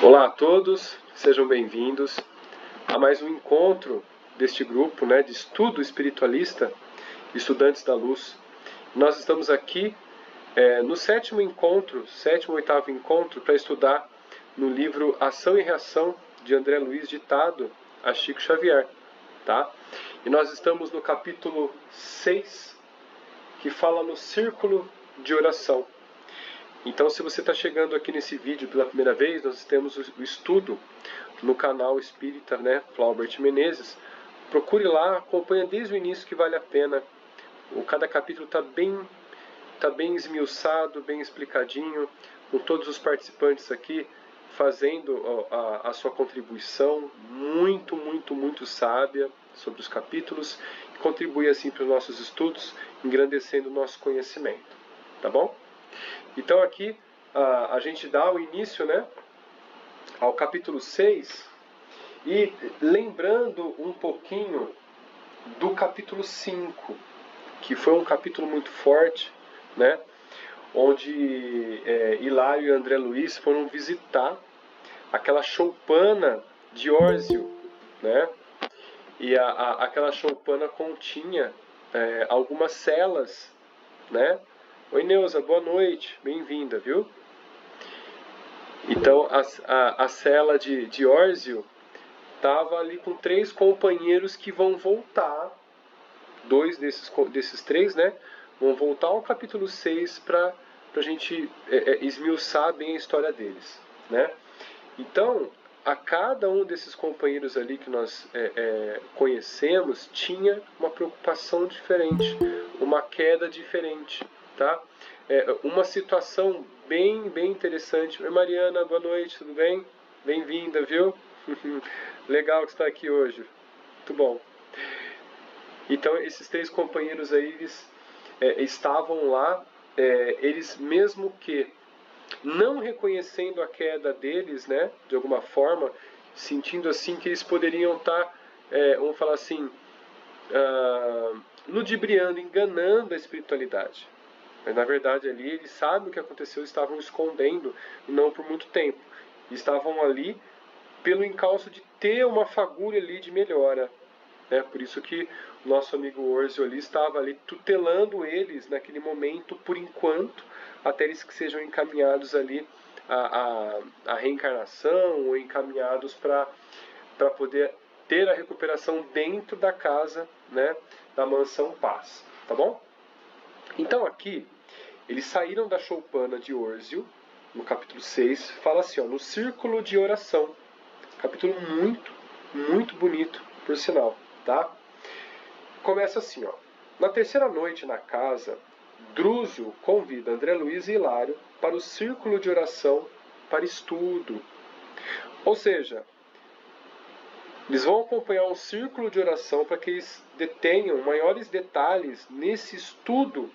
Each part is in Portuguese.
Olá a todos, sejam bem-vindos a mais um encontro deste grupo, de estudo espiritualista, Estudantes da Luz. Nós estamos aqui no sétimo ou oitavo encontro, para estudar no livro Ação e Reação, de André Luiz, ditado a Chico Xavier. Tá? E nós estamos no capítulo 6, que fala no círculo de oração. Então, se você está chegando aqui nesse vídeo pela primeira vez, nós temos o estudo no canal Espírita, Flaubert Menezes. Procure lá, acompanha desde o início, que vale a pena. Cada capítulo está bem esmiuçado, bem explicadinho, com todos os participantes aqui fazendo a sua contribuição muito sábia sobre os capítulos, e contribui assim para os nossos estudos, engrandecendo o nosso conhecimento. Tá bom? Então aqui a gente dá o início ao capítulo 6, e lembrando um pouquinho do capítulo 5, que foi um capítulo muito forte, onde Hilário e André Luiz foram visitar aquela choupana de Órzio, e aquela choupana continha algumas celas, Oi, Neuza, boa noite, bem-vinda, viu? Então, a cela de Órzio estava ali com 3 companheiros que vão voltar, 2 desses 3, vão voltar ao capítulo 6 para a gente esmiuçar bem a história deles, Então, a cada um desses companheiros ali que nós conhecemos, tinha uma preocupação diferente, uma queda diferente, tá? Uma situação bem interessante. Oi, Mariana, boa noite, tudo bem? Bem-vinda, viu? Legal que você está aqui hoje. Muito bom. Então, esses 3 companheiros aí, eles estavam lá, eles mesmo que não reconhecendo a queda deles, de alguma forma, sentindo assim que eles poderiam estar, vamos falar assim, ludibriando, enganando a espiritualidade. Mas na verdade ali eles sabem o que aconteceu, estavam escondendo, e não por muito tempo. Estavam ali pelo encalço de ter uma fagulha ali de melhora. Por isso que o nosso amigo Órzio ali estava ali tutelando eles naquele momento, por enquanto, até eles que sejam encaminhados ali a reencarnação, ou encaminhados para poder ter a recuperação dentro da casa, da mansão Paz. Tá bom? Então aqui, eles saíram da choupana de Órzio, no capítulo 6, fala assim, no círculo de oração. Capítulo muito bonito, por sinal, tá? Começa assim, Na terceira noite na casa, Druso convida André Luiz e Hilário para o círculo de oração para estudo. Ou seja, eles vão acompanhar um círculo de oração para que eles detenham maiores detalhes nesse estudo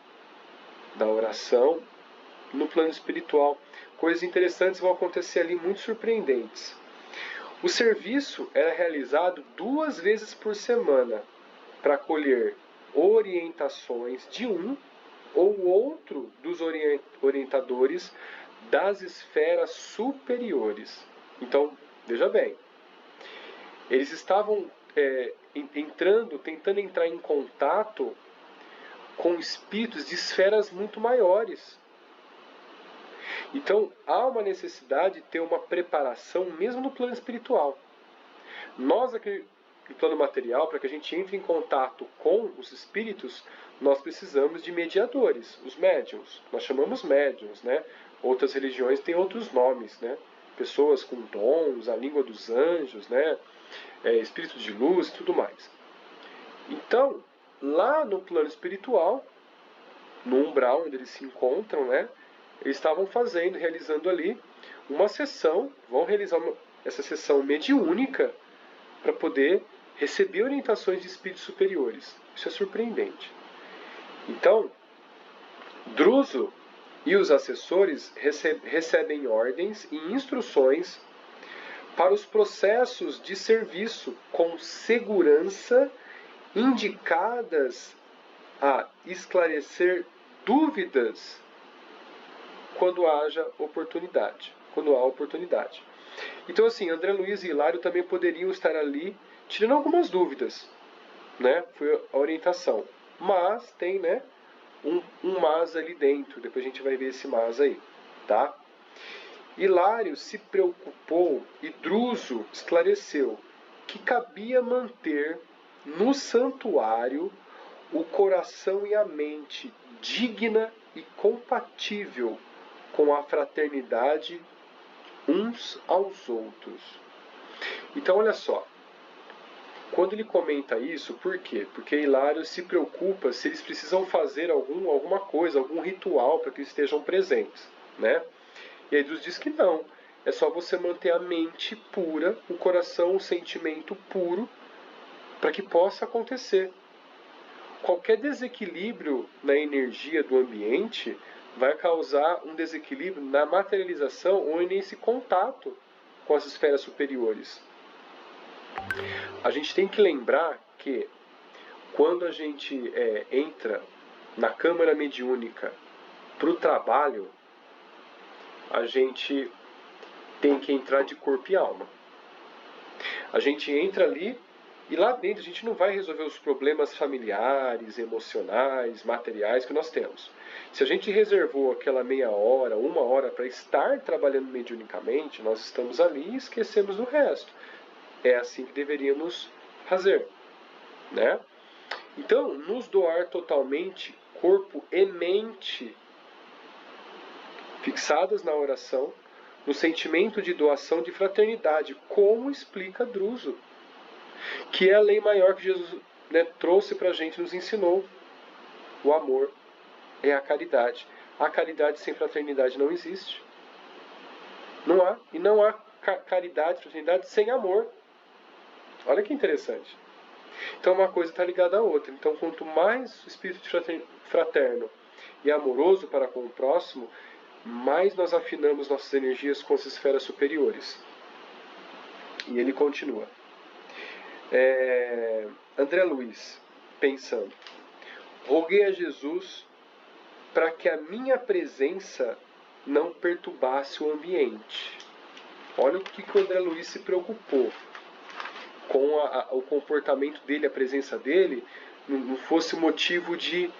da oração no plano espiritual. Coisas interessantes vão acontecer ali, muito surpreendentes. O serviço era realizado 2 vezes por semana para colher orientações de um ou outro dos orientadores das esferas superiores. Então, veja bem, eles estavam tentando entrar em contato com espíritos de esferas muito maiores. Então, há uma necessidade de ter uma preparação mesmo no plano espiritual. Nós aqui no plano material, para que a gente entre em contato com os espíritos, nós precisamos de mediadores, os médiuns. Nós chamamos médiuns, Outras religiões têm outros nomes, Pessoas com dons, a língua dos anjos, espíritos de luz e tudo mais. Então, lá no plano espiritual, no umbral onde eles se encontram, eles estavam realizando ali uma sessão, vão realizar essa sessão mediúnica para poder receber orientações de espíritos superiores. Isso é surpreendente. Então, Druso e os assessores recebem ordens e instruções para os processos de serviço com segurança, indicadas a esclarecer dúvidas quando há oportunidade. Então, assim, André Luiz e Hilário também poderiam estar ali tirando algumas dúvidas, né? Foi a orientação. Mas tem, né, um mas ali dentro. Depois a gente vai ver esse mas aí, tá? Hilário se preocupou e Druso esclareceu que cabia manter no santuário o coração e a mente digna e compatível com a fraternidade uns aos outros. Então, olha só, quando ele comenta isso, por quê? Porque Hilário se preocupa se eles precisam fazer alguma coisa, algum ritual para que estejam presentes, né? E aí Deus diz que não, é só você manter a mente pura, o coração, o sentimento puro, para que possa acontecer. Qualquer desequilíbrio na energia do ambiente vai causar um desequilíbrio na materialização ou nesse contato com as esferas superiores. A gente tem que lembrar que quando a gente entra na câmara mediúnica para o trabalho, a gente tem que entrar de corpo e alma. A gente entra ali e lá dentro a gente não vai resolver os problemas familiares, emocionais, materiais que nós temos. Se a gente reservou aquela meia hora, uma hora para estar trabalhando mediunicamente, nós estamos ali e esquecemos do resto. É assim que deveríamos fazer, né? Então, nos doar totalmente, corpo e mente, fixadas na oração, no sentimento de doação de fraternidade, como explica Druso, que é a lei maior que Jesus, né, trouxe para a gente, nos ensinou. O amor é a caridade. A caridade sem fraternidade não existe. Não há. E não há caridade, fraternidade sem amor. Olha que interessante. Então uma coisa está ligada à outra. Então quanto mais o espírito fraterno e amoroso para com o próximo, mais nós afinamos nossas energias com as esferas superiores. E ele continua. André Luiz, pensando, roguei a Jesus para que a minha presença não perturbasse o ambiente. Olha o que o André Luiz se preocupou com o comportamento dele, a presença dele, não fosse motivo de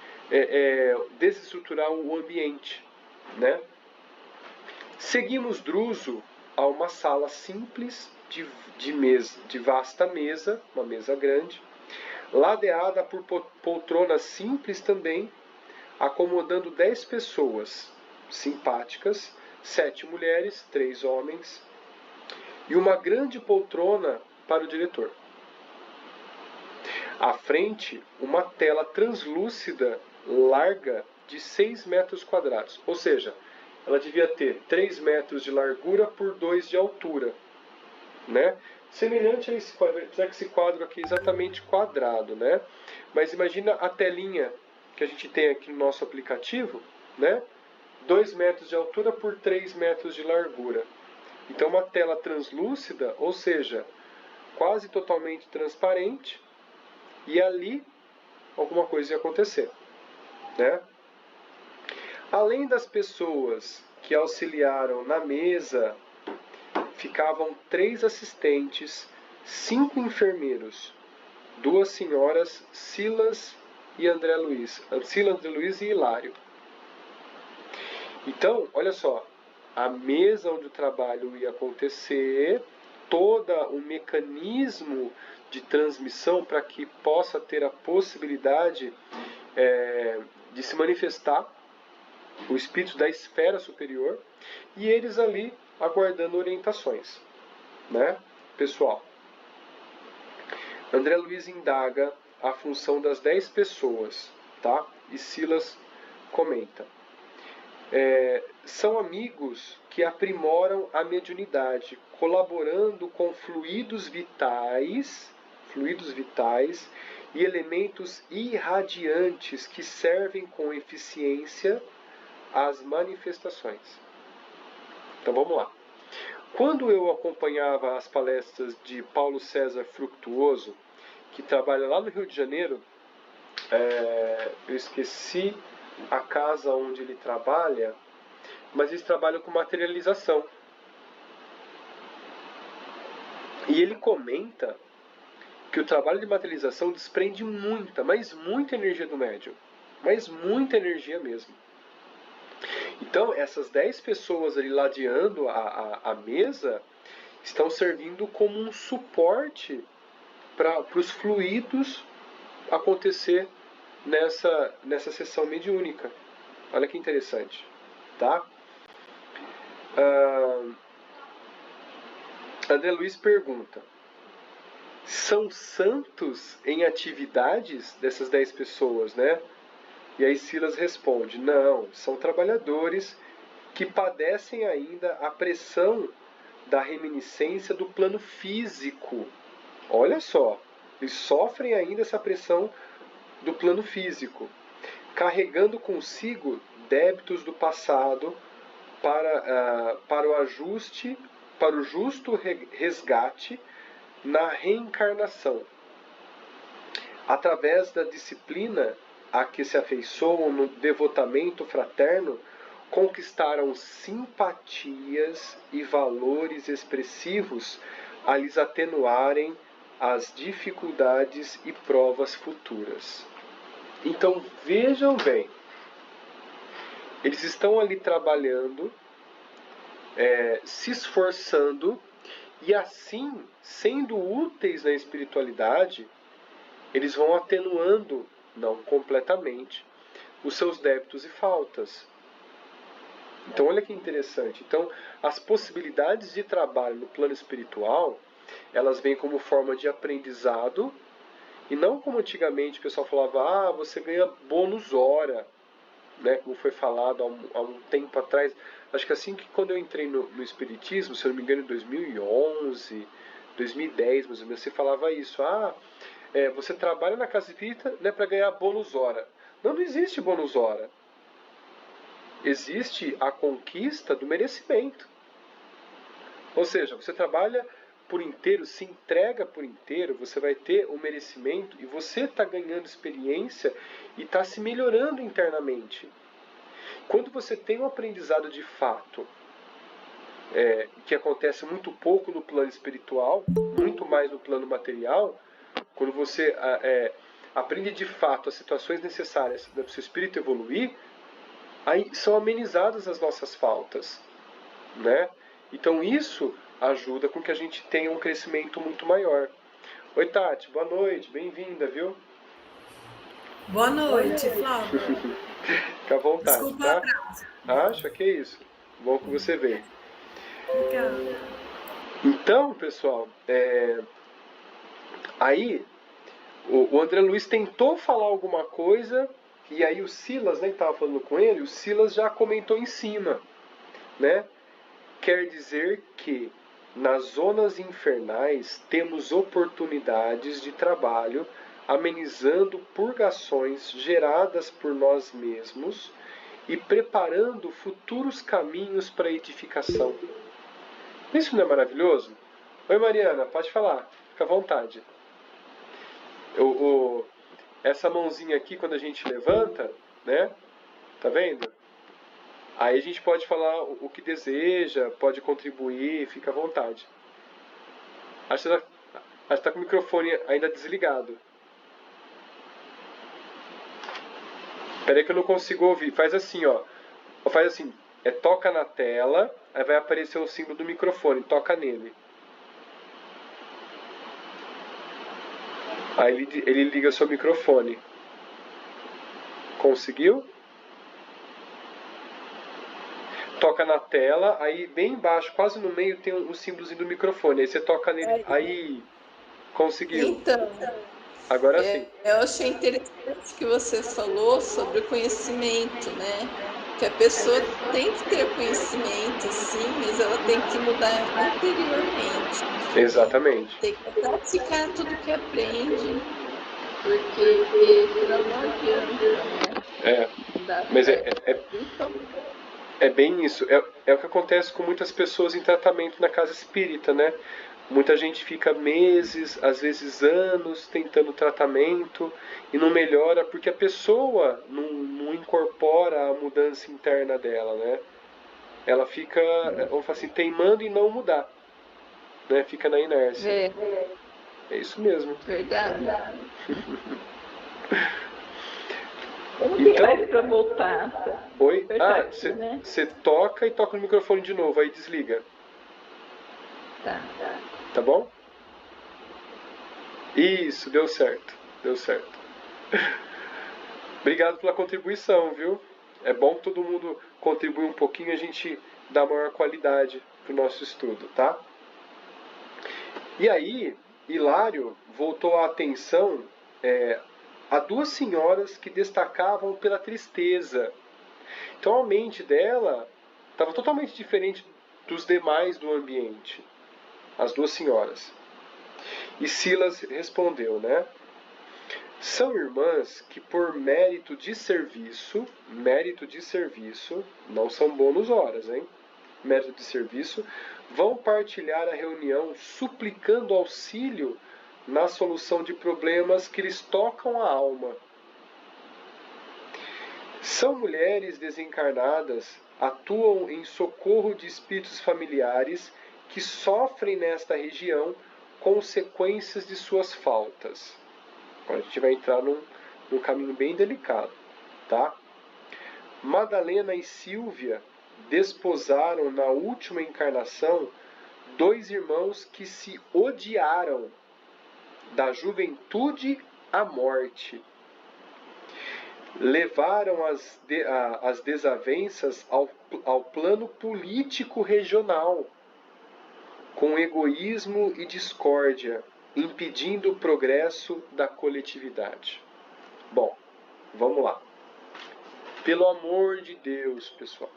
desestruturar o ambiente, né? Seguimos Druso a uma sala simples de vasta mesa, uma mesa grande, ladeada por poltronas simples também, acomodando 10 pessoas simpáticas, 7 mulheres, 3 homens, e uma grande poltrona para o diretor. À frente, uma tela translúcida larga de 6 metros quadrados, ou seja, ela devia ter 3 metros de largura por 2 de altura, né? Semelhante a esse quadro, apesar que esse quadro aqui é exatamente quadrado, né? Mas imagina a telinha que a gente tem aqui no nosso aplicativo, né? 2 metros de altura por 3 metros de largura. Então uma tela translúcida, ou seja, quase totalmente transparente, e ali alguma coisa ia acontecer, né? Além das pessoas que auxiliaram na mesa, ficavam 3 assistentes, 5 enfermeiros, 2 senhoras, Silas e André Luiz. Silas, André Luiz e Hilário. Então, olha só, a mesa onde o trabalho ia acontecer, todo o mecanismo de transmissão para que possa ter a possibilidade de se manifestar o espírito da esfera superior, e eles ali aguardando orientações, né, pessoal? André Luiz indaga a função das 10 pessoas, tá? E Silas comenta. São amigos que aprimoram a mediunidade, colaborando com fluidos vitais e elementos irradiantes que servem com eficiência às manifestações. Então vamos lá. Quando eu acompanhava as palestras de Paulo César Fructuoso, que trabalha lá no Rio de Janeiro, eu esqueci a casa onde ele trabalha, mas eles trabalham com materialização. E ele comenta que o trabalho de materialização desprende muita, mas muita energia do médium. Mas muita energia mesmo. Então, essas 10 pessoas ali ladeando a mesa estão servindo como um suporte para os fluidos acontecer nessa sessão mediúnica. Olha que interessante, tá? André Luiz pergunta: são santos em atividades dessas 10 pessoas, né? E aí Silas responde: não, são trabalhadores que padecem ainda a pressão da reminiscência do plano físico. Olha só, eles sofrem ainda essa pressão do plano físico, carregando consigo débitos do passado para o ajuste, para o justo resgate na reencarnação. Através da disciplina a que se afeiçoam no devotamento fraterno, conquistaram simpatias e valores expressivos a lhes atenuarem as dificuldades e provas futuras. Então vejam bem, eles estão ali trabalhando, se esforçando, e assim, sendo úteis na espiritualidade, eles vão atenuando, não completamente, os seus débitos e faltas. Então olha que interessante. Então as possibilidades de trabalho no plano espiritual, elas vêm como forma de aprendizado, e não como antigamente o pessoal falava: você ganha bônus hora, né, como foi falado há um tempo atrás. Acho que assim que quando eu entrei no Espiritismo, se eu não me engano em 2011, 2010, mais ou menos, você falava isso: você trabalha na casa espírita, né, para ganhar bônus hora. Não existe bônus hora. Existe a conquista do merecimento. Ou seja, você trabalha por inteiro, se entrega por inteiro, você vai ter o merecimento e você está ganhando experiência e está se melhorando internamente. Quando você tem um aprendizado de fato, que acontece muito pouco no plano espiritual, muito mais no plano material, quando você aprende de fato as situações necessárias para o seu espírito evoluir, aí são amenizadas as nossas faltas, né? Então isso ajuda com que a gente tenha um crescimento muito maior. Oi, Tati, boa noite, bem-vinda, viu? Boa noite, Flávio. Fica à vontade, Desculpa o tá? atraso. Acho que é isso. Bom que você veio. Obrigada. Então, pessoal, aí o André Luiz tentou falar alguma coisa, e aí o Silas, né, que estava falando com ele, o Silas já comentou em cima, né? Quer dizer que nas zonas infernais temos oportunidades de trabalho amenizando purgações geradas por nós mesmos e preparando futuros caminhos para a edificação. Isso não é maravilhoso? Oi, Mariana, pode falar, fica à vontade. Essa mãozinha aqui, quando a gente levanta, né? Tá vendo? Aí a gente pode falar o que deseja, pode contribuir, fica à vontade. Acho que você está com o microfone ainda desligado. Espera aí que eu não consigo ouvir. Faz assim, ó. Faz assim. Toca na tela, aí vai aparecer o símbolo do microfone. Toca nele. Aí ele liga seu microfone. Conseguiu? Toca na tela, aí bem embaixo, quase no meio, tem um símbolozinho do microfone. Aí você toca nele. Aí, conseguiu. Então, Agora sim. eu achei interessante que você falou sobre o conhecimento, né? Que a pessoa tem que ter conhecimento, sim, mas ela tem que mudar interiormente. Exatamente. Tem que praticar tudo que aprende, porque senão não adianta, né? Não dá Mas certo. Então, é bem isso. É o que acontece com muitas pessoas em tratamento na casa espírita, né? Muita gente fica meses, às vezes anos, tentando tratamento e não melhora porque a pessoa não incorpora a mudança interna dela, né? Ela fica, vamos falar assim, teimando em não mudar. né? Fica na inércia. É isso mesmo. Verdade. Como que faz pra voltar? Oi? Né? Você toca e toca no microfone de novo, aí desliga. Tá bom? Isso, deu certo. Deu certo. Obrigado pela contribuição, viu? É bom que todo mundo contribui um pouquinho, a gente dá maior qualidade pro nosso estudo, tá? E aí, Hilário voltou a atenção a duas senhoras que destacavam pela tristeza. Então a mente dela estava totalmente diferente dos demais do ambiente. As duas senhoras. E Silas respondeu, né? São irmãs que por mérito de serviço, não são bônus horas, hein? Mérito de serviço, vão partilhar a reunião suplicando auxílio na solução de problemas que lhes tocam a alma. São mulheres desencarnadas, atuam em socorro de espíritos familiares que sofrem nesta região consequências de suas faltas. Agora a gente vai entrar num caminho bem delicado, tá? Madalena e Silvia desposaram na última encarnação dois irmãos que se odiaram da juventude à morte. Levaram as desavenças ao plano político regional, com egoísmo e discórdia, impedindo o progresso da coletividade. Bom, vamos lá. Pelo amor de Deus, pessoal,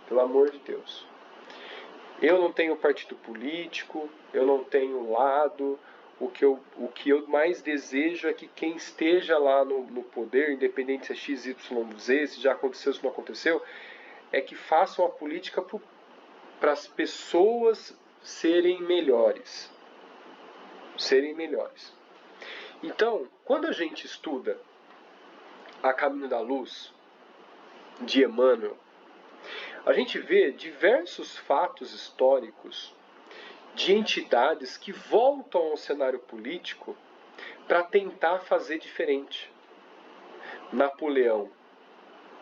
pelo amor de Deus. Eu não tenho partido político, eu não tenho lado. O que eu mais desejo é que quem esteja lá no poder, independente se é X, Y, Z, se já aconteceu, se não aconteceu, é que façam a política para as pessoas serem melhores. Serem melhores. Então, quando a gente estuda A Caminho da Luz, de Emmanuel, a gente vê diversos fatos históricos de entidades que voltam ao cenário político para tentar fazer diferente. Napoleão,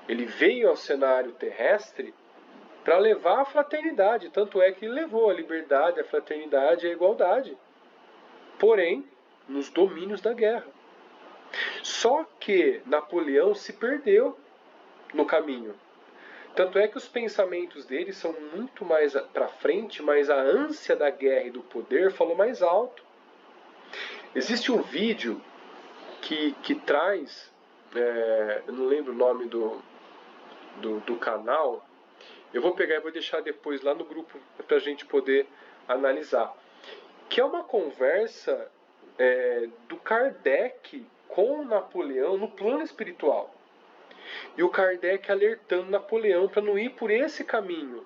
ele veio ao cenário terrestre para levar a fraternidade, tanto é que ele levou a liberdade, a fraternidade e a igualdade. Porém, nos domínios da guerra. Só que Napoleão se perdeu no caminho. Tanto é que os pensamentos dele são muito mais para frente, mas a ânsia da guerra e do poder falou mais alto. Existe um vídeo que traz, eu não lembro o nome do canal, eu vou pegar e vou deixar depois lá no grupo para a gente poder analisar. Que é uma conversa do Kardec com Napoleão no plano espiritual. E o Kardec alertando Napoleão para não ir por esse caminho.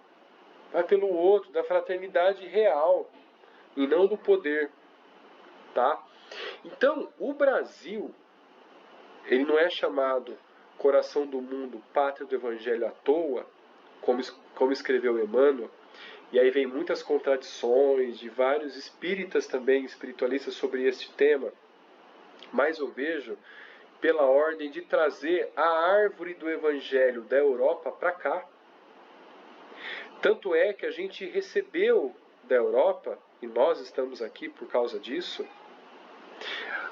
Vai pelo outro, da fraternidade real, e não do poder. Tá? Então, o Brasil, ele não é chamado coração do mundo, pátria do evangelho à toa, como escreveu Emmanuel, e aí vem muitas contradições de vários espíritas também, espiritualistas sobre este tema, mas eu vejo pela ordem de trazer a árvore do evangelho da Europa para cá. Tanto é que a gente recebeu da Europa, e nós estamos aqui por causa disso,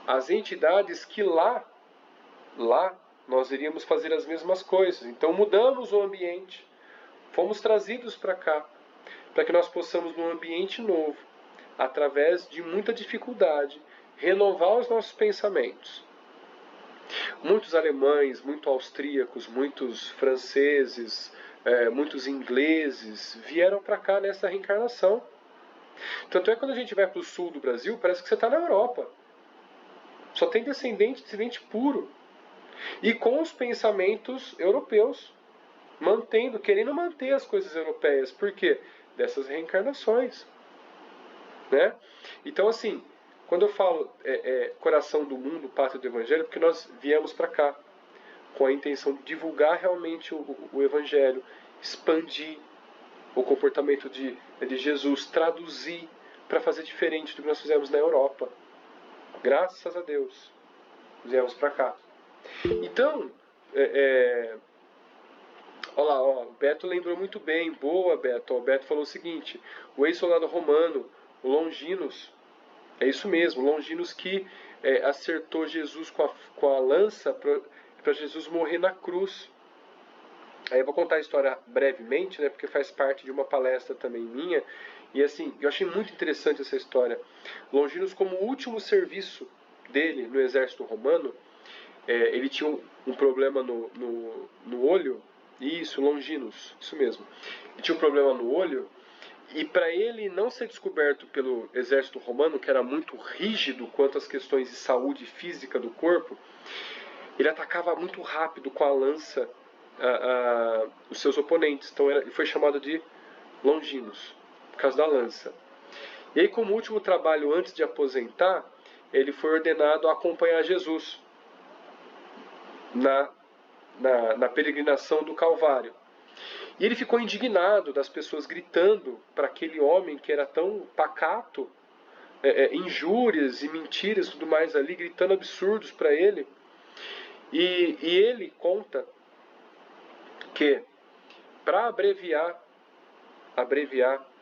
as entidades que lá nós iríamos fazer as mesmas coisas. Então mudamos o ambiente, fomos trazidos para cá, para que nós possamos, num ambiente novo, através de muita dificuldade, renovar os nossos pensamentos. Muitos alemães, muitos austríacos, muitos franceses, muitos ingleses vieram para cá nessa reencarnação. Tanto é que quando a gente vai para o sul do Brasil, parece que você está na Europa. Só tem descendente puro. E com os pensamentos europeus, querendo manter as coisas europeias. Por quê? Dessas reencarnações. Né? Então, assim, quando eu falo coração do mundo, pátria do evangelho, porque nós viemos para cá com a intenção de divulgar realmente o evangelho, expandir o comportamento de Jesus, traduzir para fazer diferente do que nós fizemos na Europa. Graças a Deus, viemos para cá. Então, olha lá, o Beto lembrou muito bem. Boa, Beto. O Beto falou o seguinte: o ex-soldado romano, o Longinus, é isso mesmo, Longinus que acertou Jesus com a lança para Jesus morrer na cruz. Aí eu vou contar a história brevemente, né, porque faz parte de uma palestra também minha. E assim, eu achei muito interessante essa história. Longinus, como último serviço dele no exército romano, ele tinha um problema no olho. Isso, Longinus, isso mesmo. Ele tinha um problema no olho, e para ele não ser descoberto pelo exército romano, que era muito rígido quanto às questões de saúde física do corpo, ele atacava muito rápido com a lança os seus oponentes. Então ele foi chamado de Longinus, por causa da lança. E aí, como último trabalho antes de aposentar, ele foi ordenado a acompanhar Jesus na peregrinação do Calvário. E ele ficou indignado das pessoas gritando para aquele homem que era tão pacato, injúrias e mentiras e tudo mais ali, gritando absurdos para ele. E ele conta que, para abreviar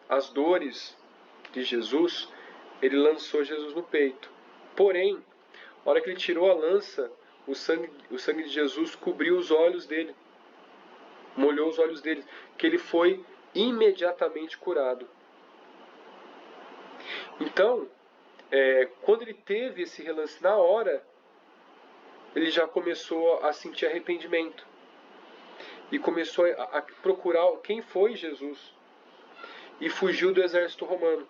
as dores de Jesus, ele lançou Jesus no peito. Porém, na hora que ele tirou a lança, o sangue de Jesus cobriu os olhos dele, molhou os olhos dele, que ele foi imediatamente curado. Então, quando ele teve esse relance na hora, ele já começou a sentir arrependimento e começou a procurar quem foi Jesus, e fugiu do exército romano.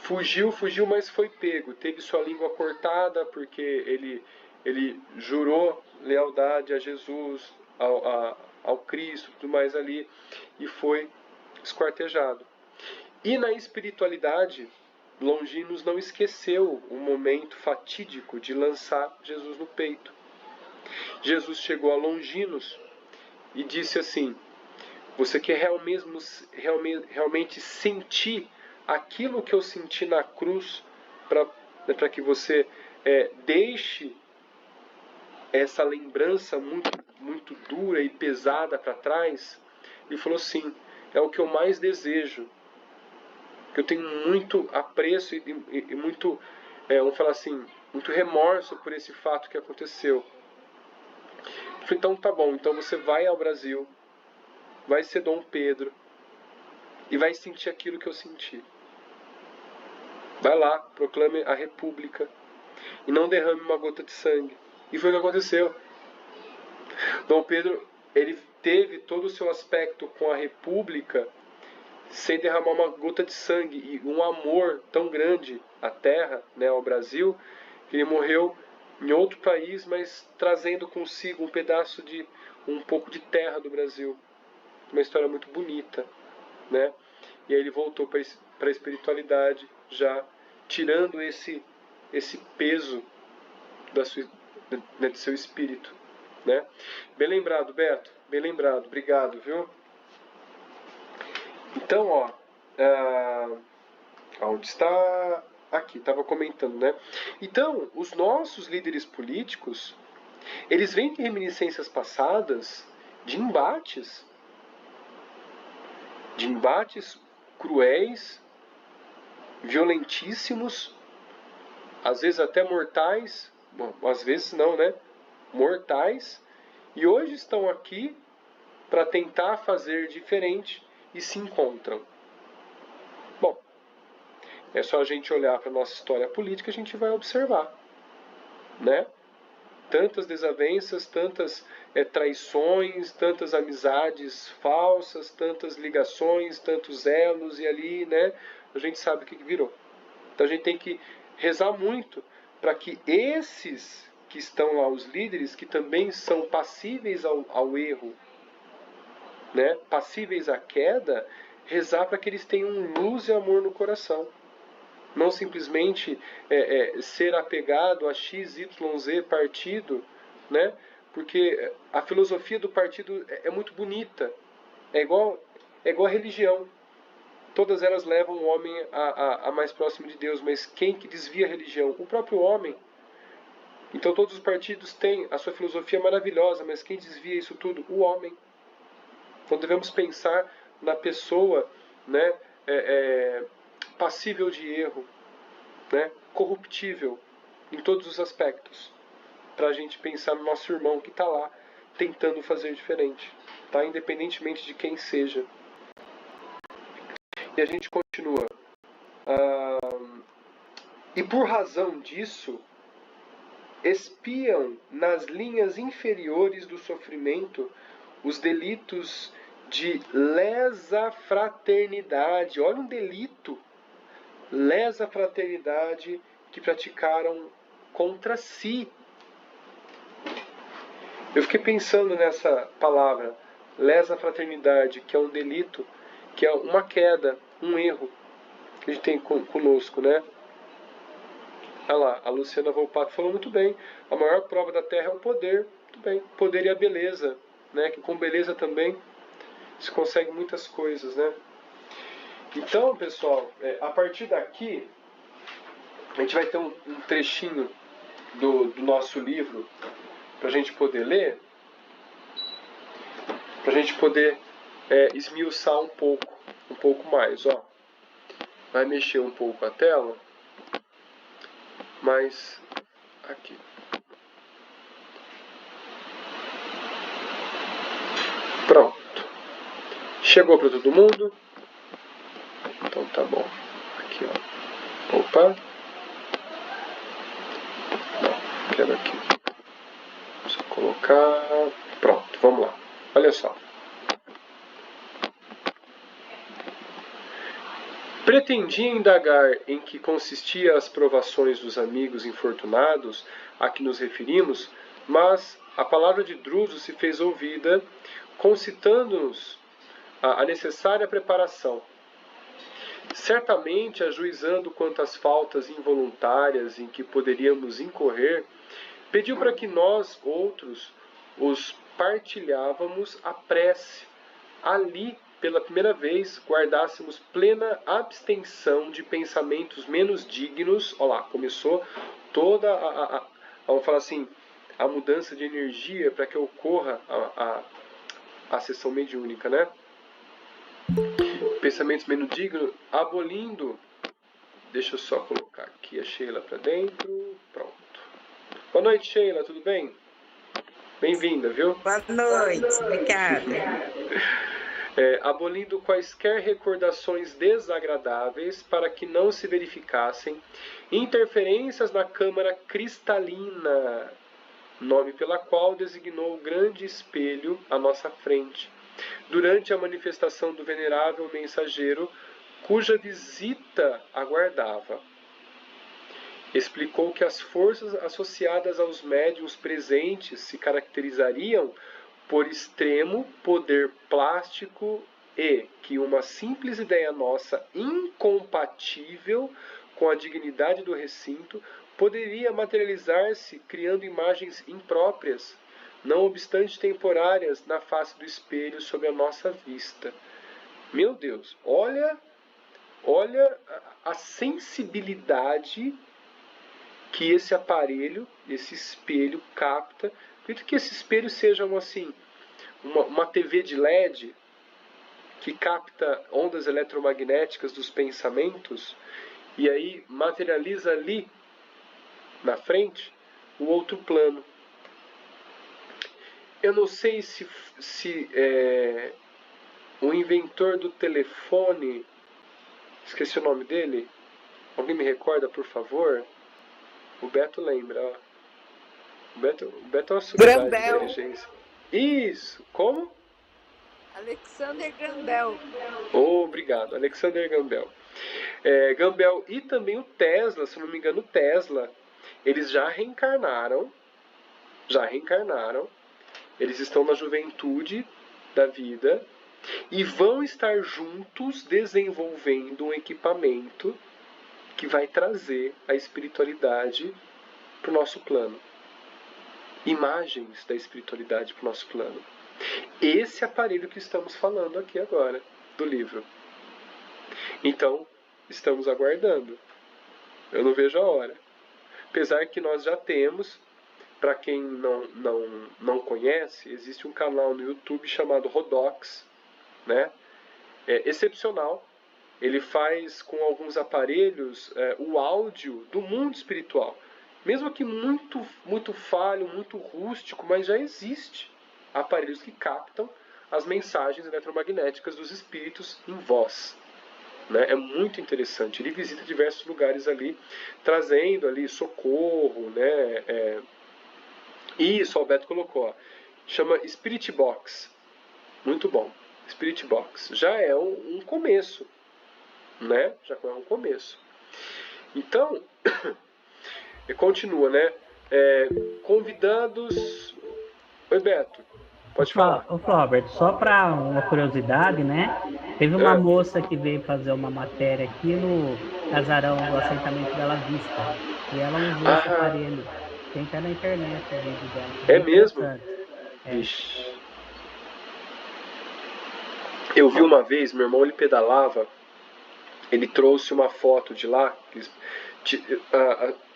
Fugiu, mas foi pego. Teve sua língua cortada porque ele jurou lealdade a Jesus, ao Cristo, tudo mais ali, e foi esquartejado. E na espiritualidade, Longinus não esqueceu o momento fatídico de lançar Jesus no peito. Jesus chegou a Longinus e disse assim: você quer realmente sentir aquilo que eu senti na cruz, para que você deixe essa lembrança muito dura e pesada para trás? Ele falou: sim, é o que eu mais desejo, que eu tenho muito apreço e muito, vamos falar assim, muito remorso por esse fato que aconteceu. Eu falei: então tá bom, então você vai ao Brasil, vai ser Dom Pedro e vai sentir aquilo que eu senti. Vai lá, proclame a República e não derrame uma gota de sangue. E foi o que aconteceu. Dom Pedro, ele teve todo o seu aspecto com a República sem derramar uma gota de sangue, e um amor tão grande à terra, né, ao Brasil, que ele morreu em outro país, mas trazendo consigo um pouco de terra do Brasil. Uma história muito bonita, né? E aí ele voltou para a espiritualidade, já tirando esse peso do seu espírito, né? Bem lembrado, Beto, bem lembrado, obrigado, viu? Então, onde está? Aqui, estava comentando, né? Então, os nossos líderes políticos, eles vêm de reminiscências passadas de embates cruéis, violentíssimos, às vezes até mortais, bom, às vezes não, né? Mortais, e hoje estão aqui para tentar fazer diferente e se encontram. Bom, é só a gente olhar para a nossa história política, a gente vai observar, né? Tantas desavenças, tantas traições, tantas amizades falsas, tantas ligações, tantos elos, e ali, né, a gente sabe o que virou. Então a gente tem que rezar muito para que esses que estão lá, os líderes, que também são passíveis ao erro, né, passíveis à queda, rezar para que eles tenham luz e amor no coração. Não simplesmente ser apegado a XYZ partido, né? Porque a filosofia do partido é muito bonita. É igual a religião. todas elas levam o homem a mais próximo de Deus, mas quem que desvia a religião? O próprio homem. Então todos os partidos têm a sua filosofia maravilhosa, mas quem desvia isso tudo? O homem. Então devemos pensar na pessoa, né, passível de erro, né, corruptível em todos os aspectos, para a gente pensar no nosso irmão que está lá tentando fazer diferente, tá? Independentemente de quem seja. E a gente continua. E por razão disso, espiam nas linhas inferiores do sofrimento os delitos de lesa fraternidade. Olha um delito. Lesa fraternidade que praticaram contra si. Eu fiquei pensando nessa palavra, lesa fraternidade, que é um delito, que é uma queda, um erro que a gente tem conosco, né? Olha lá, a Luciana Volpato falou muito bem. A maior prova da Terra é o poder. Muito bem. O poder e a beleza, né? Que com beleza também se consegue muitas coisas, né? Então, pessoal, a partir daqui, a gente vai ter um trechinho do nosso livro para a gente poder ler, para a gente poder esmiuçar um pouco mais, ó. Vai mexer um pouco a tela, mas aqui. Pronto. Chegou para todo mundo? Então tá bom. Aqui, ó. Opa. Não, quero aqui. Só colocar. Pronto, vamos lá. Olha só. Pretendia indagar em que consistia as provações dos amigos infortunados a que nos referimos, mas a palavra de Druso se fez ouvida, concitando-nos a necessária preparação. Certamente, ajuizando quanto às faltas involuntárias em que poderíamos incorrer, pediu para que nós, outros, os partilhávamos a prece. Ali, pela primeira vez, guardássemos plena abstenção de pensamentos menos dignos. Olha lá, começou toda vamos falar assim, a mudança de energia para que ocorra a sessão mediúnica, né? Pensamentos menos dignos, abolindo. Deixa eu só colocar aqui a Sheila para dentro. Pronto. Boa noite, Sheila, tudo bem? Bem-vinda, viu? Boa noite, obrigada. Abolindo quaisquer recordações desagradáveis para que não se verificassem interferências na câmara cristalina, nome pela qual designou o grande espelho à nossa frente, durante a manifestação do venerável mensageiro, cuja visita aguardava. Explicou que as forças associadas aos médiuns presentes se caracterizariam por extremo poder plástico e que uma simples ideia nossa, incompatível com a dignidade do recinto, poderia materializar-se criando imagens impróprias, não obstante temporárias, na face do espelho sob a nossa vista. Meu Deus, olha a sensibilidade que esse aparelho, esse espelho capta. Acredito que esse espelho seja uma TV de LED que capta ondas eletromagnéticas dos pensamentos e aí materializa ali na frente o outro plano. Eu não sei se o inventor do telefone, esqueci o nome dele, alguém me recorda, por favor? O Beto lembra, ó. O Beto é uma sumidade de inteligência. Isso! Como? Alexander Graham Bell. Obrigado, Alexander Graham Bell. Graham Bell e também o Tesla, se não me engano, o Tesla, eles já reencarnaram. Eles estão na juventude da vida e vão estar juntos desenvolvendo um equipamento que vai trazer a espiritualidade para o nosso plano. Imagens da espiritualidade para o nosso plano. Esse aparelho que estamos falando aqui agora, do livro. Então, estamos aguardando. Eu não vejo a hora. Apesar que nós já temos, para quem não conhece, existe um canal no YouTube chamado Rodox, né? É excepcional. Ele faz com alguns aparelhos o áudio do mundo espiritual. Mesmo que muito falho, muito rústico, mas já existe aparelhos que captam as mensagens eletromagnéticas dos espíritos em voz. Né? É muito interessante. Ele visita diversos lugares ali, trazendo ali socorro, né? Isso, o Alberto colocou. Ó. Chama Spirit Box. Muito bom. Spirit Box. Já é um começo. Né? Já é um começo. Então, continua, né? Convidados. Oi, Beto. Pode falar. Ô, Robert, só para uma curiosidade, né? Teve uma moça que veio fazer uma matéria aqui no casarão do assentamento Bela Vista. E ela usou esse aparelho. Tem até na internet o vídeo dela. É mesmo? Vixe. Eu vi uma vez, meu irmão ele pedalava, ele trouxe uma foto de lá.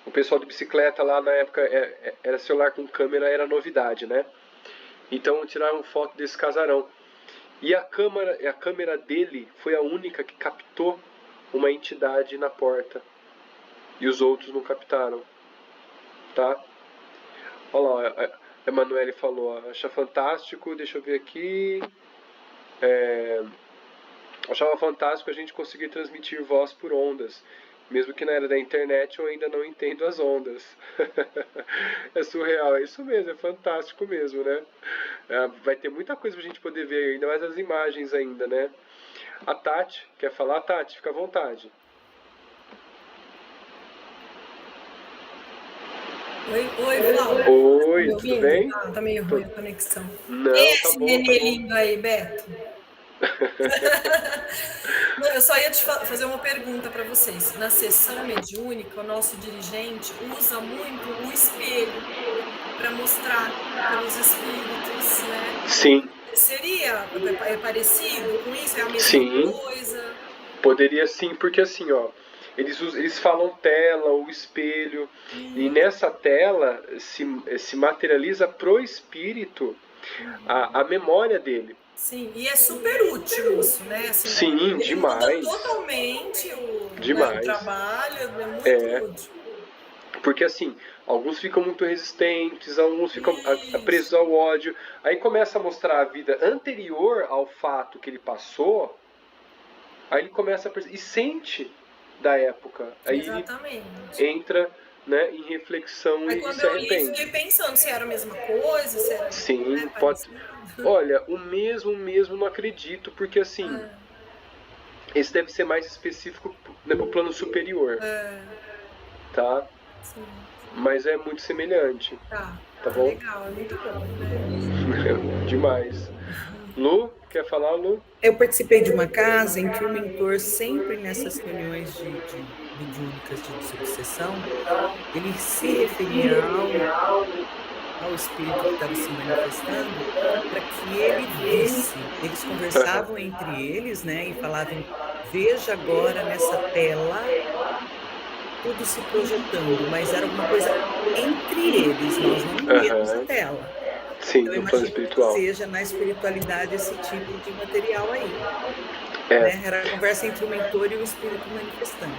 O pessoal de bicicleta lá na época era celular com câmera, era novidade, né? Então tiraram foto desse casarão. E a câmera dele foi a única que captou uma entidade na porta. E os outros não captaram. Tá? Olha lá, a Emanuele falou, acha fantástico, deixa eu ver aqui. Achava fantástico a gente conseguir transmitir voz por ondas. Mesmo que na era da internet eu ainda não entendo as ondas. É surreal, é isso mesmo, é fantástico mesmo, né? Vai ter muita coisa pra gente poder ver, ainda mais as imagens ainda, né? A Tati, quer falar? Tati, fica à vontade. Oi, Flávio. Oi, tudo bem? Tá meio ruim a conexão. Não, Esse tá bom, nenê lindo aí, Beto. Não, eu só ia te fazer uma pergunta para vocês. Na sessão mediúnica, o nosso dirigente usa muito o espelho para mostrar pelos espíritos, né? Sim. Seria parecido com isso? É a mesma coisa? Poderia sim, porque assim, ó, eles falam tela, o espelho, e nessa tela se materializa pro espírito a memória dele. Sim, e é super útil isso, né? Assim, sim, demais. Muda totalmente o trabalho, é muito útil. Porque assim, alguns ficam muito resistentes, alguns ficam presos ao ódio. Aí começa a mostrar a vida anterior ao fato que ele passou. Aí ele começa a e sente da época. Aí exatamente. Ele entra, né, em reflexão e se arrepende. Eu fiquei pensando se era a mesma coisa, se era... Sim, pode. Olha, o mesmo não acredito, porque assim, esse deve ser mais específico, né, pro plano superior. Tá? Sim. Mas é muito semelhante. Tá bom? Legal, é muito bom, né? Demais. Lu, quer falar, Lu? Eu participei de uma casa em que o mentor, sempre nessas reuniões de mediúnicas de desobsessão, ele se referia ao espírito que estava se manifestando para que ele visse. Eles conversavam entre eles, né, e falavam: veja agora nessa tela tudo se projetando, mas era alguma coisa entre eles, nós não víamos a tela. Sim, então, no plano espiritual. Que seja na espiritualidade esse tipo de material aí. Né? Era a conversa entre o mentor e o espírito manifestante.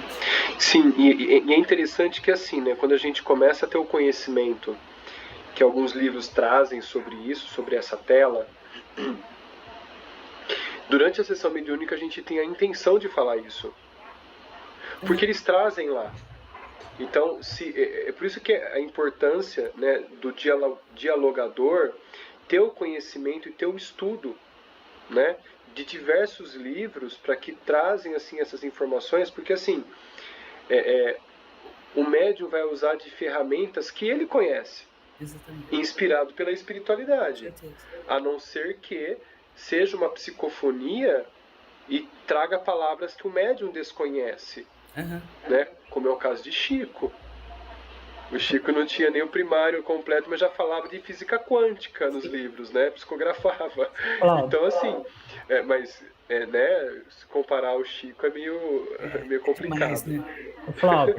Sim, e é interessante que assim, né, quando a gente começa a ter o conhecimento que alguns livros trazem sobre isso, sobre essa tela, durante a sessão mediúnica a gente tem a intenção de falar isso. Porque eles trazem lá. Então, é por isso que a importância, né, do dialogador ter o conhecimento e ter o estudo, né, de diversos livros para que trazem assim essas informações, porque assim o médium vai usar de ferramentas que ele conhece. Exatamente. Inspirado pela espiritualidade, a não ser que seja uma psicofonia e traga palavras que o médium desconhece. Né? Como é o caso de Chico. O Chico não tinha nem o primário completo, mas já falava de física quântica nos livros, né? Psicografava. Cláudio, Então, assim, né? Se comparar o Chico é meio Demais, complicado. né? Flávio,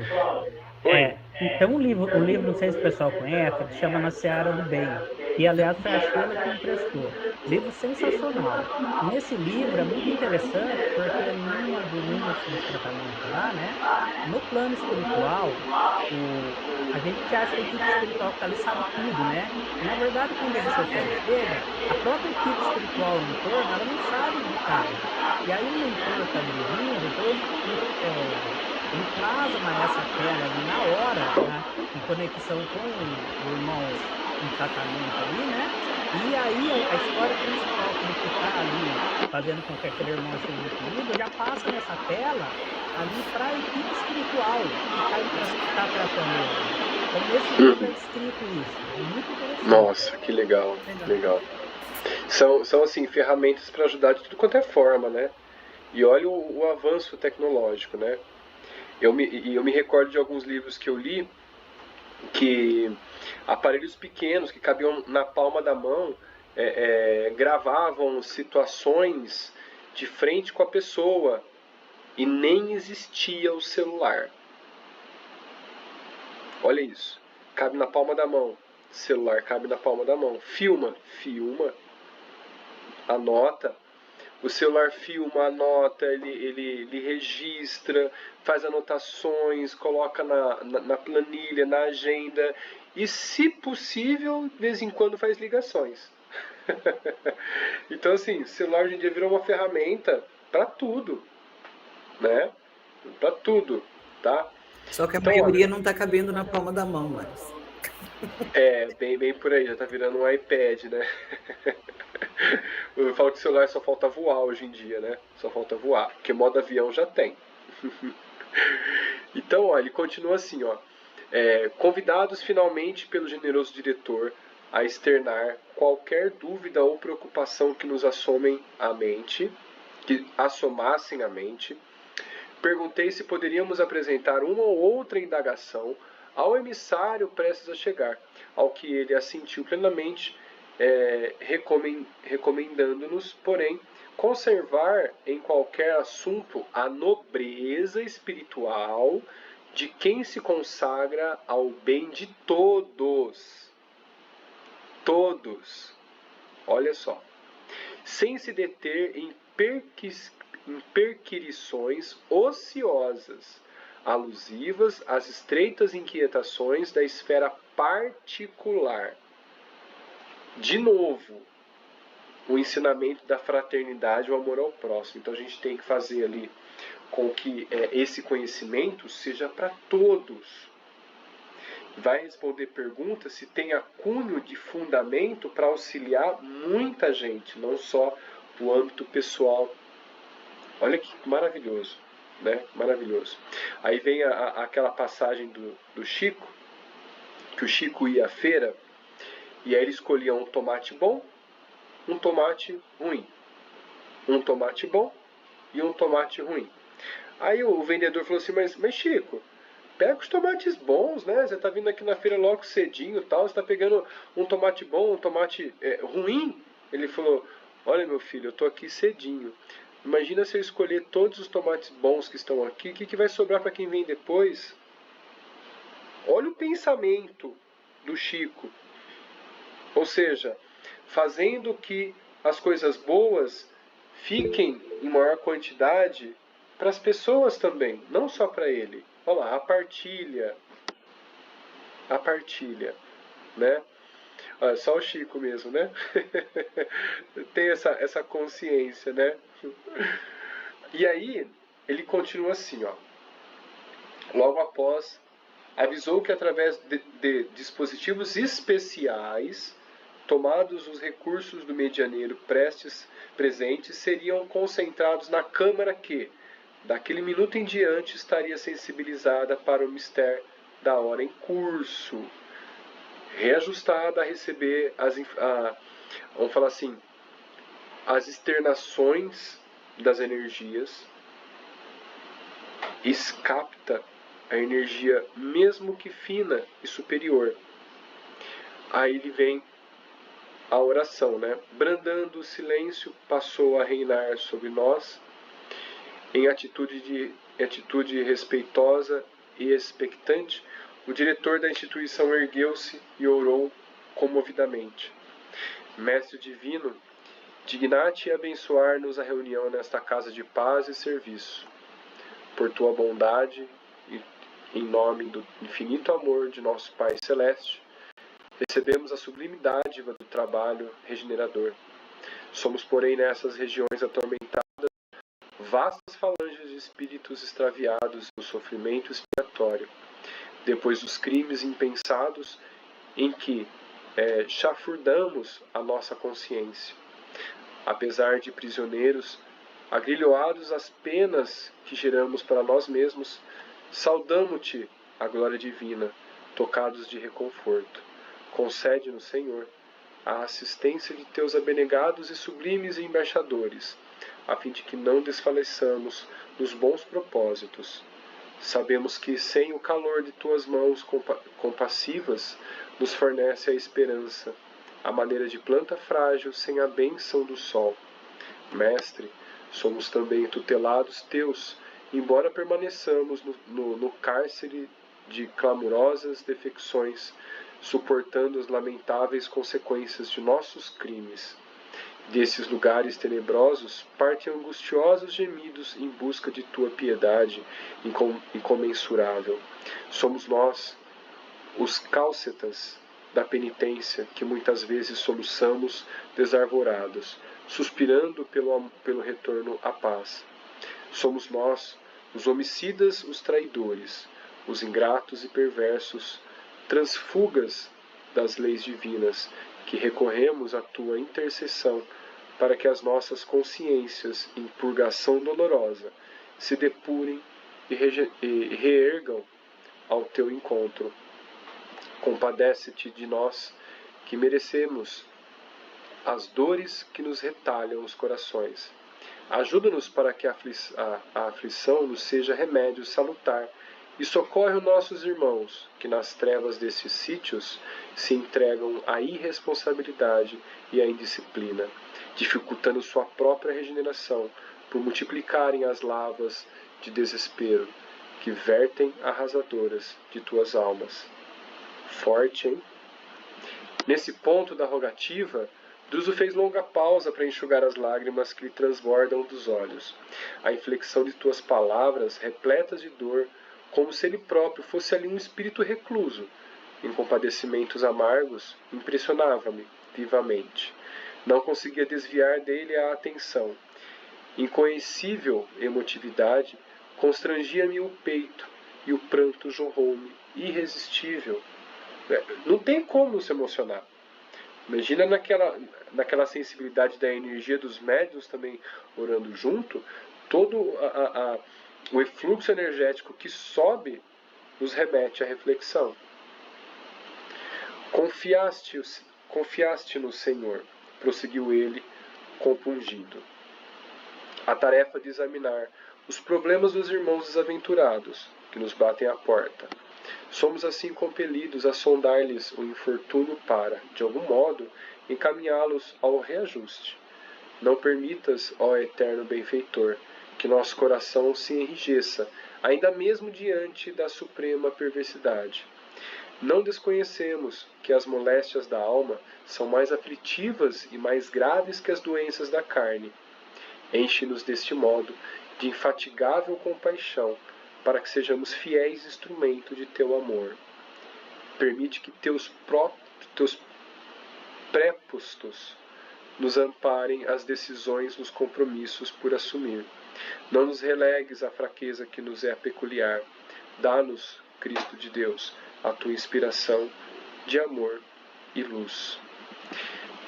Oi. tem um livro, não sei se o pessoal conhece, que chama Na Seara do Bem, que aliás foi a Sheila que emprestou. Livro sensacional. E nesse livro é muito interessante porque num dos tratamentos lá, né, no plano espiritual, a gente acha que a equipe espiritual que está ali sabe tudo, né? E na verdade, quando o obsessor chega, a própria equipe espiritual no entorno, ela não sabe de cara. E aí o mentor que está dirigindo, então ele plasma essa tela ali na hora, né, em conexão com o irmão em tratamento ali, né? E aí a história principal do que está ali fazendo com que aquele irmão esteja deprimido já passa nessa tela ali para a equipe espiritual que está tratando ele. Então nesse livro é Uhum. descrito isso. É muito interessante. Nossa, que legal, Legal. legal. São assim, ferramentas para ajudar de tudo quanto é forma, né? E olha o avanço tecnológico, né? Eu me recordo de alguns livros que eu li que aparelhos pequenos que cabiam na palma da mão gravavam situações de frente com a pessoa e nem existia o celular. Olha isso. Cabe na palma da mão. Celular cabe na palma da mão. Filma. Anota. O celular filma, anota, ele registra, faz anotações, coloca na planilha, na agenda e, se possível, de vez em quando faz ligações. Então, assim, o celular hoje em dia virou uma ferramenta para tudo, né? Para tudo, tá? Só que a Então, maioria olha, não está cabendo na palma da mão mais. bem por aí, já tá virando um iPad, né? Eu falo que o celular só falta voar hoje em dia, né? Só falta voar, porque modo avião já tem. Então, ó, ele continua assim, ó. Convidados finalmente pelo generoso diretor a externar qualquer dúvida ou preocupação que nos assomem à mente, que assomassem à mente, perguntei se poderíamos apresentar uma ou outra indagação ao emissário prestes a chegar, ao que ele assentiu plenamente, recomendando-nos, porém, conservar em qualquer assunto a nobreza espiritual de quem se consagra ao bem de todos. Todos. Olha só. Sem se deter em perquirições ociosas, alusivas às estreitas inquietações da esfera particular. De novo, o ensinamento da fraternidade, o amor ao próximo. Então a gente tem que fazer ali com que esse conhecimento seja para todos. Vai responder perguntas se tem acúmulo de fundamento para auxiliar muita gente, não só o âmbito pessoal. Olha que maravilhoso, né? Maravilhoso. Aí vem aquela passagem do Chico, que o Chico ia à feira e aí ele escolhia um tomate bom, um tomate ruim. Um tomate bom e um tomate ruim. Aí o vendedor falou assim, mas Chico, pega os tomates bons, né? Você tá vindo aqui na feira logo cedinho e tal, você tá pegando um tomate bom, um tomate ruim? Ele falou, olha meu filho, eu tô aqui cedinho. Imagina se eu escolher todos os tomates bons que estão aqui, o que vai sobrar para quem vem depois? Olha o pensamento do Chico. Ou seja, fazendo que as coisas boas fiquem em maior quantidade para as pessoas também, não só para ele. Olha lá, a partilha, né? Olha, só o Chico mesmo, né? Tem essa consciência, né? E aí, ele continua assim, ó. Logo após, avisou que através de dispositivos especiais, tomados os recursos do medianeiro presentes, seriam concentrados na câmara que, daquele minuto em diante, estaria sensibilizada para o mistério da hora em curso, reajustada a receber vamos falar assim, as externações das energias, escapta a energia mesmo que fina e superior. Aí ele vem a oração, né? Brandando o silêncio, passou a reinar sobre nós em atitude respeitosa e expectante. O diretor da instituição ergueu-se e orou comovidamente. Mestre divino, dignate abençoar-nos a reunião nesta casa de paz e serviço. Por tua bondade e em nome do infinito amor de nosso Pai Celeste, recebemos a sublime dádiva do trabalho regenerador. Somos, porém, nessas regiões atormentadas, vastas falanges de espíritos extraviados no sofrimento expiatório, depois dos crimes impensados em que chafurdamos a nossa consciência. Apesar de prisioneiros, agrilhoados às penas que geramos para nós mesmos, saudamo-te a glória divina, tocados de reconforto. Concede-nos, Senhor, a assistência de teus abnegados e sublimes embaixadores, a fim de que não desfaleçamos nos bons propósitos. Sabemos que, sem o calor de tuas mãos compassivas, nos fornece a esperança, à maneira de planta frágil sem a bênção do sol. Mestre, somos também tutelados teus, embora permaneçamos no cárcere de clamorosas defecções, suportando as lamentáveis consequências de nossos crimes. Desses lugares tenebrosos partem angustiosos gemidos em busca de tua piedade incomensurável. Somos nós, os cálcetas da penitência, que muitas vezes soluçamos desarvorados, suspirando pelo retorno à paz. Somos nós, os homicidas, os traidores, os ingratos e perversos, transfugas das leis divinas, que recorremos à tua intercessão para que as nossas consciências, em purgação dolorosa, se depurem e reergam ao teu encontro. Compadece-te de nós, que merecemos as dores que nos retalham os corações. Ajuda-nos para que a aflição nos seja remédio salutar e socorre os nossos irmãos, que nas trevas desses sítios se entregam à irresponsabilidade e à indisciplina, dificultando sua própria regeneração por multiplicarem as lavas de desespero que vertem arrasadoras de tuas almas. Forte, hein? Nesse ponto da rogativa, Druso fez longa pausa para enxugar as lágrimas que lhe transbordam dos olhos. A inflexão de tuas palavras, repletas de dor, como se ele próprio fosse ali um espírito recluso, em compadecimentos amargos, impressionava-me vivamente. Não conseguia desviar dele a atenção. Inconhecível emotividade constrangia-me o peito, e o pranto jorrou-me, irresistível. Não tem como se emocionar. Imagina naquela sensibilidade da energia dos médiuns também orando junto, todo o efluxo energético que sobe nos remete à reflexão. Confiaste no Senhor, prosseguiu ele, compungido. A tarefa de examinar os problemas dos irmãos desaventurados que nos batem à porta. Somos assim compelidos a sondar-lhes o infortúnio para, de algum modo, encaminhá-los ao reajuste. Não permitas, ó eterno benfeitor, que nosso coração se enrijeça, ainda mesmo diante da suprema perversidade. Não desconhecemos que as moléstias da alma são mais aflitivas e mais graves que as doenças da carne. Enche-nos deste modo de infatigável compaixão, para que sejamos fiéis instrumento de teu amor. Permite que teus prépostos nos amparem as decisões nos compromissos por assumir. Não nos relegues à fraqueza que nos é peculiar. Dá-nos, Cristo de Deus, a tua inspiração de amor e luz.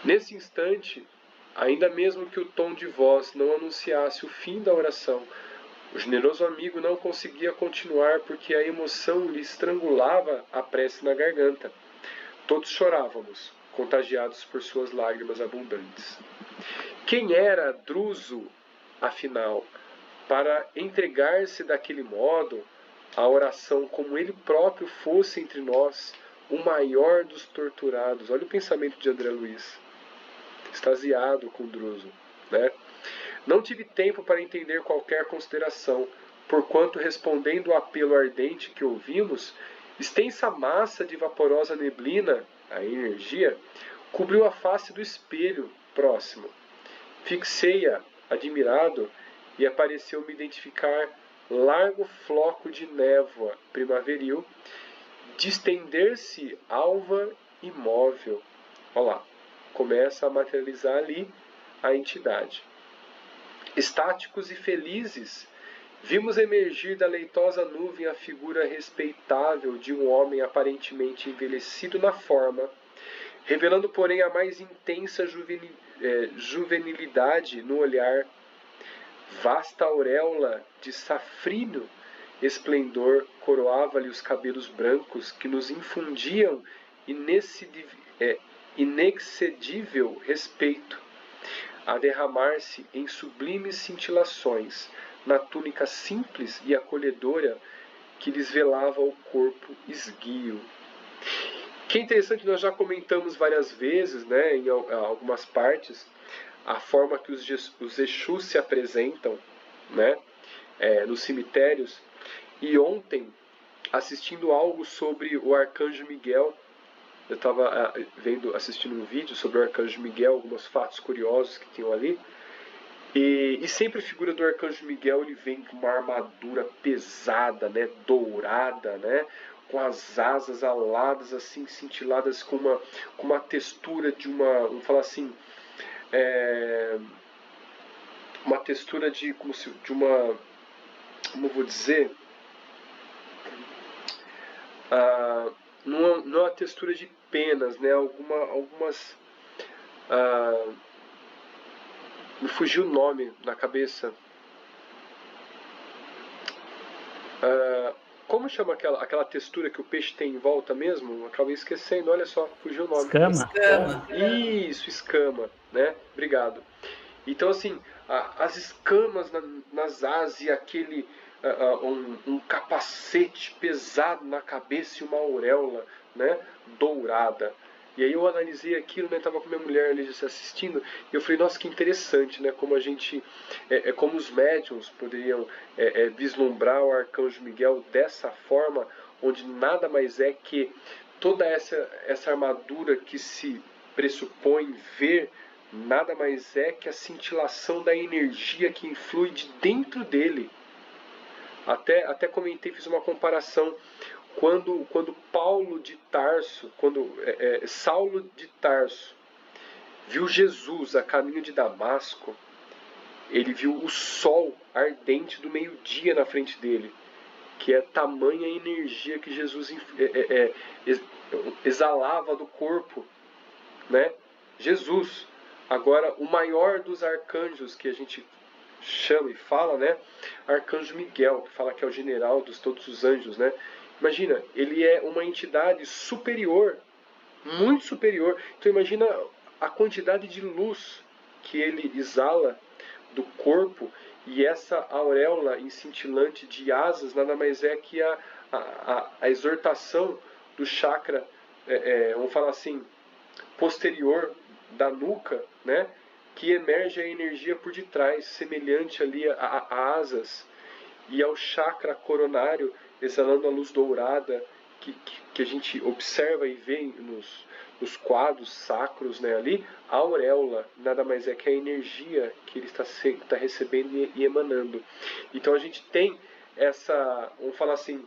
Nesse instante, ainda mesmo que o tom de voz não anunciasse o fim da oração, o generoso amigo não conseguia continuar porque a emoção lhe estrangulava a prece na garganta. Todos chorávamos, contagiados por suas lágrimas abundantes. Quem era Druso, afinal, para entregar-se daquele modo a oração como ele próprio fosse entre nós o maior dos torturados. Olha o pensamento de André Luiz, extasiado com Druso, né? Não tive tempo para entender qualquer consideração, porquanto, respondendo ao apelo ardente que ouvimos, extensa massa de vaporosa neblina, a energia, cobriu a face do espelho próximo. Fixei-a, admirado, e apareceu-me identificar largo floco de névoa primaveril, distender-se alva imóvel. Olha lá, começa a materializar ali a entidade. Estáticos e felizes, vimos emergir da leitosa nuvem a figura respeitável de um homem aparentemente envelhecido na forma, revelando, porém, a mais intensa juvenilidade no olhar. Vasta auréola de safrino esplendor coroava-lhe os cabelos brancos que nos infundiam inexcedível respeito, a derramar-se em sublimes cintilações na túnica simples e acolhedora que lhes velava o corpo esguio. Que é interessante, nós já comentamos várias vezes, né, em algumas partes, a forma que os Exus se apresentam, né, nos cemitérios. E ontem, assistindo algo sobre o Arcanjo Miguel, eu estava assistindo um vídeo sobre o Arcanjo Miguel, alguns fatos curiosos que tinham ali, e sempre a figura do Arcanjo Miguel, ele vem com uma armadura pesada, né, dourada, né, com as asas aladas, assim, cintiladas, com uma textura de vamos falar assim, uma textura como vou dizer, não é uma textura de penas, né? Algumas me fugiu o nome na cabeça. Como chama aquela textura que o peixe tem em volta mesmo? Acabei esquecendo, olha só, fugiu o nome. Escama. Isso, escama, né? Obrigado. Então, assim, as escamas nas asas e aquele um capacete pesado na cabeça e uma auréola, né, dourada. E aí eu analisei aquilo, né, estava com minha mulher ali assistindo, e eu falei, nossa, que interessante, né, como a gente, como os médiuns poderiam vislumbrar o Arcanjo Miguel dessa forma, onde nada mais é que toda essa armadura que se pressupõe ver, nada mais é que a cintilação da energia que influi de dentro dele. Até comentei, fiz uma comparação, quando Paulo de Tarso, Saulo de Tarso viu Jesus a caminho de Damasco, ele viu o sol ardente do meio-dia na frente dele, que é tamanha energia que Jesus exalava do corpo, né? Jesus. Agora, o maior dos arcanjos que a gente chama e fala, né? Arcanjo Miguel, que fala que é o general de todos os anjos, né? Imagina, ele é uma entidade superior, muito superior. Então imagina a quantidade de luz que ele exala do corpo, e essa auréola cintilante de asas nada mais é que a exortação do chakra, vamos falar assim, posterior da nuca, né, que emerge a energia por detrás, semelhante ali a asas, e ao chakra coronário exalando a luz dourada que a gente observa e vê nos quadros sacros, né, ali, a auréola nada mais é que a energia que ele está recebendo e emanando. Então a gente tem essa, vamos falar assim,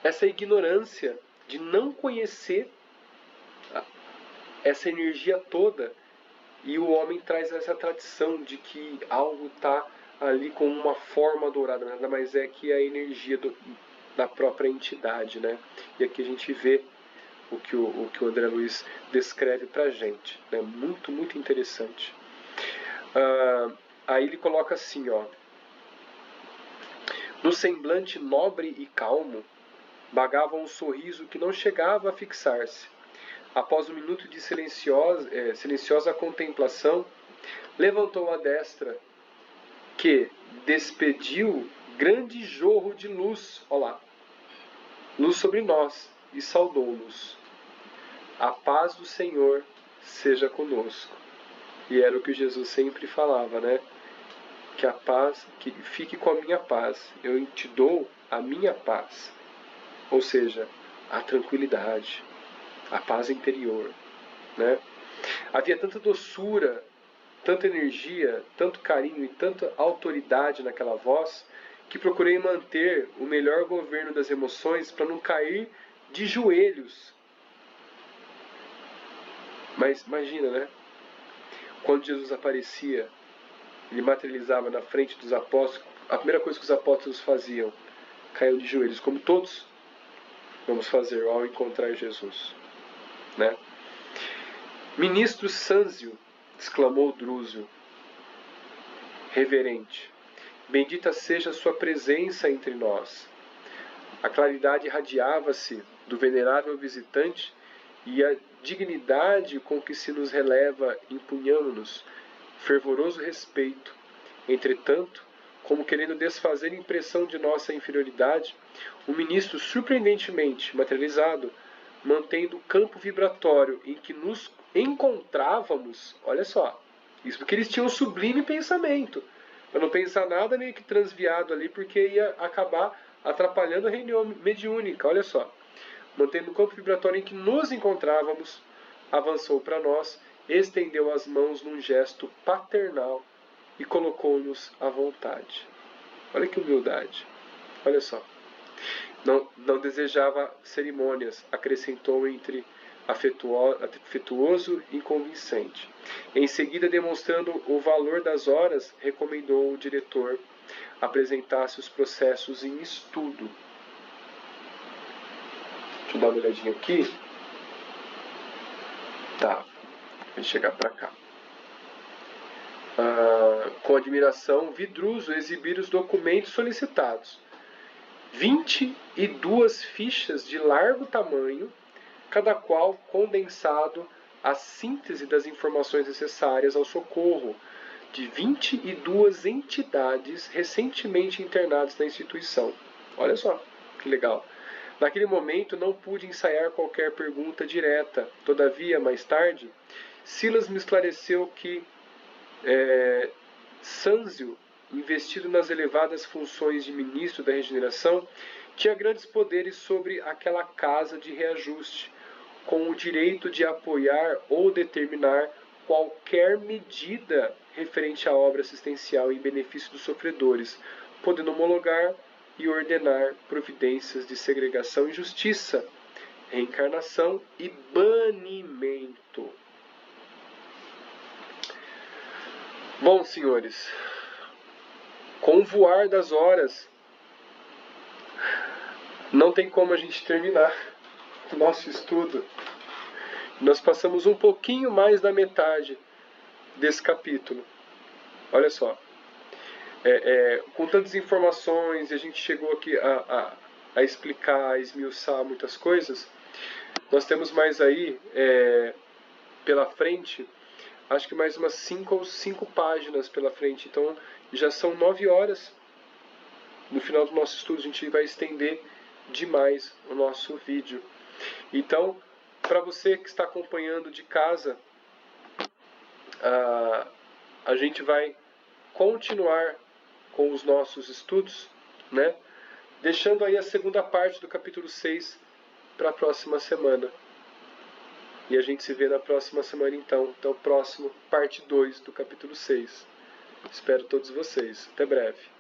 essa ignorância de não conhecer essa energia toda, e o homem traz essa tradição de que algo está ali com uma forma dourada, nada mais é que a energia da própria entidade, né? E aqui a gente vê o que o André Luiz descreve para a gente, né? Muito, muito interessante. Aí ele coloca assim, ó: no semblante nobre e calmo, bagava um sorriso que não chegava a fixar-se. Após um minuto de silenciosa contemplação, levantou a destra, que, despediu grande jorro de luz, olha lá, luz sobre nós, e saudou-nos. A paz do Senhor seja conosco. E era o que Jesus sempre falava, né? Que a paz, que fique com a minha paz. Eu te dou a minha paz. Ou seja, a tranquilidade, a paz interior, né? Havia tanta doçura, tanta energia, tanto carinho e tanta autoridade naquela voz, que procurei manter o melhor governo das emoções para não cair de joelhos. Mas imagina, né? Quando Jesus aparecia, ele materializava na frente dos apóstolos, a primeira coisa que os apóstolos faziam, caiu de joelhos, como todos vamos fazer ao encontrar Jesus, né? Ministro Sânzio, exclamou Drúzio, reverente, bendita seja a sua presença entre nós. A claridade irradiava-se do venerável visitante e a dignidade com que se nos releva impunhamos-nos fervoroso respeito. Entretanto, como querendo desfazer a impressão de nossa inferioridade, o ministro, surpreendentemente materializado, mantendo o campo vibratório em que nos encontrávamos, olha só, isso porque eles tinham um sublime pensamento, para não pensar nada meio que transviado ali, porque ia acabar atrapalhando a reunião mediúnica, olha só. Mantendo o campo vibratório em que nos encontrávamos, avançou para nós, estendeu as mãos num gesto paternal e colocou-nos à vontade. Olha que humildade, olha só. Não desejava cerimônias, acrescentou entre afetuoso e convincente. Em seguida, demonstrando o valor das horas, recomendou ao diretor apresentasse os processos em estudo. Deixa eu dar uma olhadinha aqui. Tá, vou chegar para cá. Com admiração, vi Druso exibir os documentos solicitados. 22 fichas de largo tamanho, cada qual condensado a síntese das informações necessárias ao socorro de 22 entidades recentemente internadas na instituição. Olha só, que legal. Naquele momento não pude ensaiar qualquer pergunta direta. Todavia, mais tarde, Silas me esclareceu que Sânzio, investido nas elevadas funções de ministro da regeneração, tinha grandes poderes sobre aquela casa de reajuste, com o direito de apoiar ou determinar qualquer medida referente à obra assistencial em benefício dos sofredores, podendo homologar e ordenar providências de segregação e justiça, reencarnação e banimento. Bom, senhores, com o voar das horas, não tem como a gente terminar o nosso estudo. Nós passamos um pouquinho mais da metade desse capítulo. Olha só. Com tantas informações, e a gente chegou aqui a explicar, a esmiuçar muitas coisas, nós temos mais aí, pela frente, acho que mais umas 5 páginas pela frente. Então, já são 9 horas. No final do nosso estudo, a gente vai estender demais o nosso vídeo. Então, para você que está acompanhando de casa, a gente vai continuar com os nossos estudos, né? Deixando aí a segunda parte do capítulo 6 para a próxima semana. E a gente se vê na próxima semana então. Então, próximo, parte 2 do capítulo 6. Espero todos vocês. Até breve.